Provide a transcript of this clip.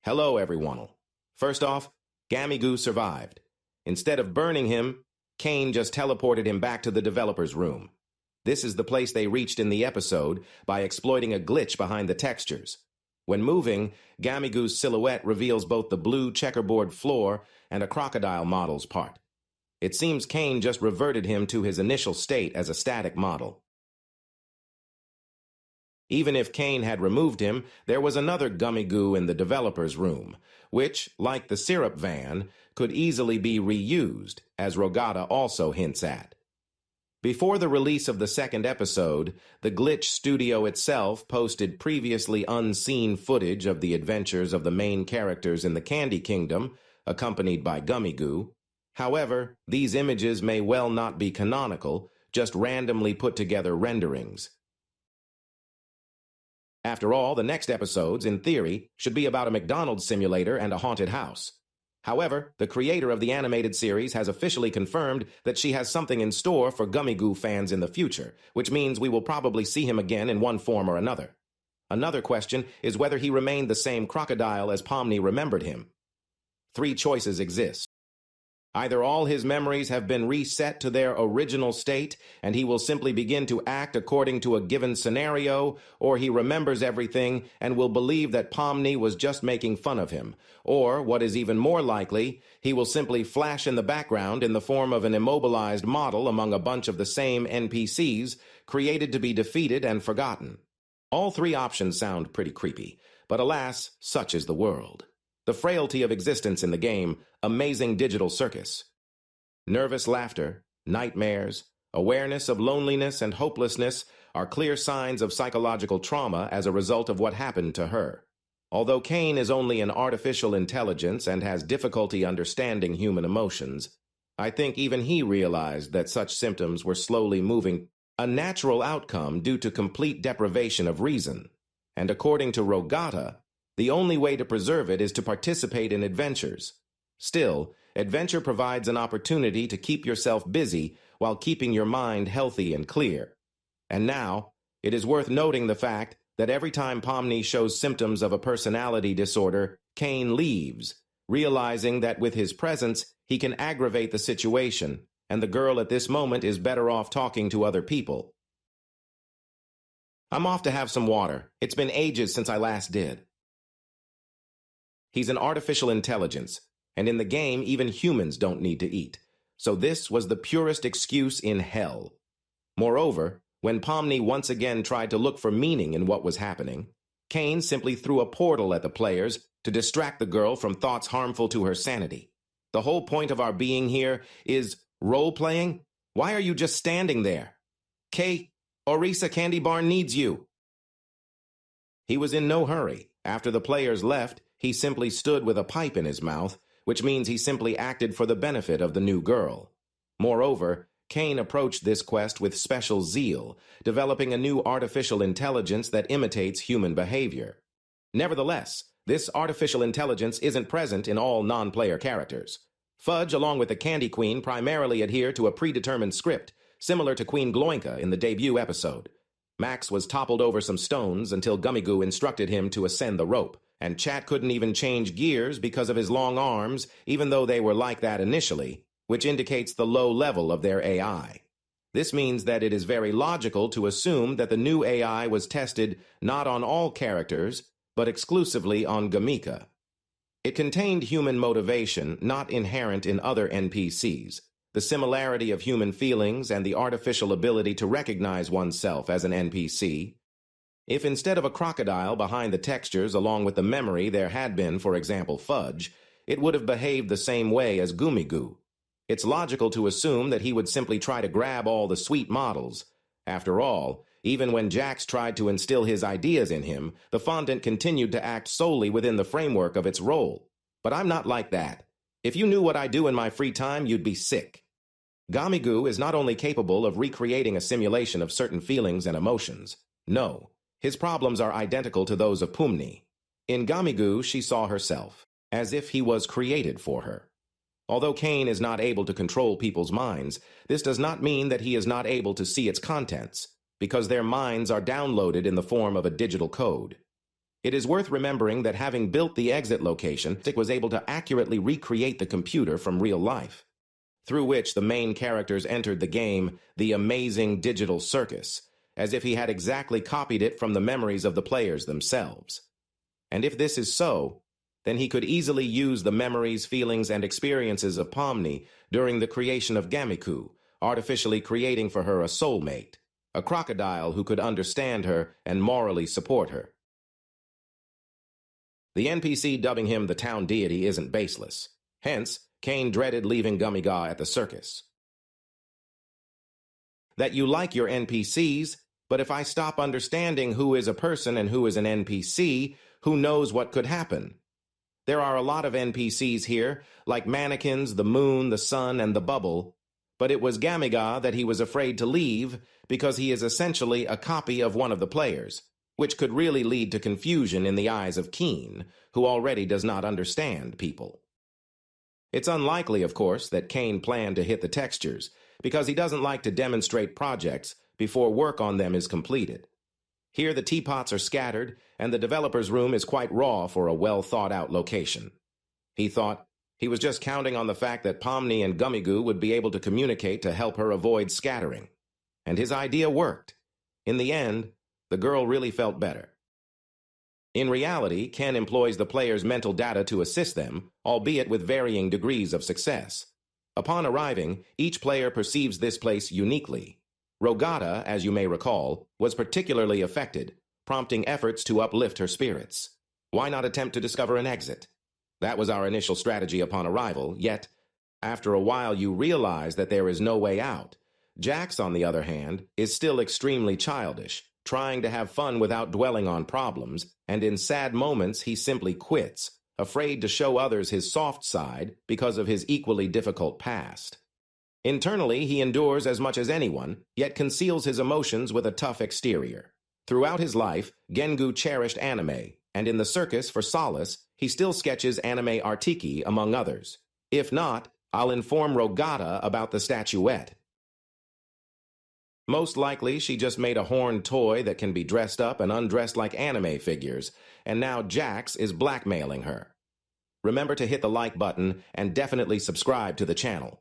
Hello, everyone. First off, GUMMIGO survived. Instead of burning him, Kane just teleported him back to the developer's room. This is the place they reached in the episode by exploiting a glitch behind the textures. When moving, GUMMIGO's silhouette reveals both the blue checkerboard floor and a crocodile model's part. It seems Kane just reverted him to his initial state as a static model. Even if Kane had removed him, there was another GUMMIGO in the developer's room, which, like the syrup van, could easily be reused, as Rogata also hints at. Before the release of the second episode, the Glitch studio itself posted previously unseen footage of the adventures of the main characters in the Candy Kingdom, accompanied by GUMMIGO. However, these images may well not be canonical, just randomly put together renderings. After all, the next episodes, in theory, should be about a McDonald's simulator and a haunted house. However, the creator of the animated series has officially confirmed that she has something in store for GUMMIGO fans in the future, which means we will probably see him again in one form or another. Another question is whether he remained the same crocodile as Pomni remembered him. 3 choices exist. Either all his memories have been reset to their original state and he will simply begin to act according to a given scenario, or he remembers everything and will believe that Pomni was just making fun of him, or, what is even more likely, he will simply flash in the background in the form of an immobilized model among a bunch of the same NPCs created to be defeated and forgotten. All 3 options sound pretty creepy, but alas, such is the world. The frailty of existence in the game, Amazing Digital Circus. Nervous laughter, nightmares, awareness of loneliness and hopelessness are clear signs of psychological trauma as a result of what happened to her. Although Kane is only an artificial intelligence and has difficulty understanding human emotions, I think even he realized that such symptoms were slowly moving a natural outcome due to complete deprivation of reason. And according to Rogata, the only way to preserve it is to participate in adventures. Still, adventure provides an opportunity to keep yourself busy while keeping your mind healthy and clear. And now, it is worth noting the fact that every time Pomni shows symptoms of a personality disorder, Kane leaves, realizing that with his presence, he can aggravate the situation, and the girl at this moment is better off talking to other people. I'm off to have some water. It's been ages since I last did. He's an artificial intelligence, and in the game, even humans don't need to eat. So this was the purest excuse in hell. Moreover, when Pomni once again tried to look for meaning in what was happening, Kane simply threw a portal at the players to distract the girl from thoughts harmful to her sanity. The whole point of our being here is role-playing? Why are you just standing there? Orisa Candy Barn needs you. He was in no hurry. After the players left, he simply stood with a pipe in his mouth, which means he simply acted for the benefit of the new girl. Moreover, Kane approached this quest with special zeal, developing a new artificial intelligence that imitates human behavior. Nevertheless, this artificial intelligence isn't present in all non-player characters. Fudge, along with the Candy Queen, primarily adhere to a predetermined script, similar to Queen Gloinka in the debut episode. Max was toppled over some stones until GUMMIGO instructed him to ascend the rope, and Chat couldn't even change gears because of his long arms, even though they were like that initially, which indicates the low level of their AI. This means that it is very logical to assume that the new AI was tested not on all characters, but exclusively on GUMMIGO. It contained human motivation not inherent in other NPCs, the similarity of human feelings and the artificial ability to recognize oneself as an NPC. If instead of a crocodile behind the textures along with the memory there had been, for example, Fudge, it would have behaved the same way as GUMMIGO. It's logical to assume that he would simply try to grab all the sweet models. After all, even when Jax tried to instill his ideas in him, the fondant continued to act solely within the framework of its role. But I'm not like that. If you knew what I do in my free time, you'd be sick. GUMMIGO is not only capable of recreating a simulation of certain feelings and emotions. No. His problems are identical to those of Pomni. In GUMMIGO, she saw herself, as if he was created for her. Although Kane is not able to control people's minds, this does not mean that he is not able to see its contents, because their minds are downloaded in the form of a digital code. It is worth remembering that having built the exit location, Stick was able to accurately recreate the computer from real life, through which the main characters entered the game, the Amazing Digital Circus, as if he had exactly copied it from the memories of the players themselves. And if this is so, then he could easily use the memories, feelings, and experiences of Pomni during the creation of GUMMIGO, artificially creating for her a soulmate, a crocodile who could understand her and morally support her. The NPC dubbing him the town deity isn't baseless. Hence, Kane dreaded leaving GUMMIGO at the circus. That you like your NPCs, but if I stop understanding who is a person and who is an NPC, who knows what could happen? There are a lot of NPCs here, like mannequins, the moon, the sun, and the bubble, but it was GUMMIGO that he was afraid to leave because he is essentially a copy of one of the players, which could really lead to confusion in the eyes of Keen, who already does not understand people. It's unlikely, of course, that Kane planned to hit the textures, because he doesn't like to demonstrate projects before work on them is completed. Here the teapots are scattered, and the developer's room is quite raw for a well-thought-out location. He thought he was just counting on the fact that Pomni and GUMMIGO would be able to communicate to help her avoid scattering. And his idea worked. In the end, the girl really felt better. In reality, Ken employs the player's mental data to assist them, albeit with varying degrees of success. Upon arriving, each player perceives this place uniquely. Rogata, as you may recall, was particularly affected, prompting efforts to uplift her spirits. Why not attempt to discover an exit? That was our initial strategy upon arrival, yet, after a while you realize that there is no way out. Jax, on the other hand, is still extremely childish, trying to have fun without dwelling on problems, and in sad moments he simply quits, afraid to show others his soft side because of his equally difficult past. Internally, he endures as much as anyone, yet conceals his emotions with a tough exterior. Throughout his life, Gengu cherished anime, and in the circus, for solace, he still sketches anime artiki, among others. If not, I'll inform Rogata about the statuette. Most likely, she just made a horned toy that can be dressed up and undressed like anime figures, and now Jax is blackmailing her. Remember to hit the like button and definitely subscribe to the channel.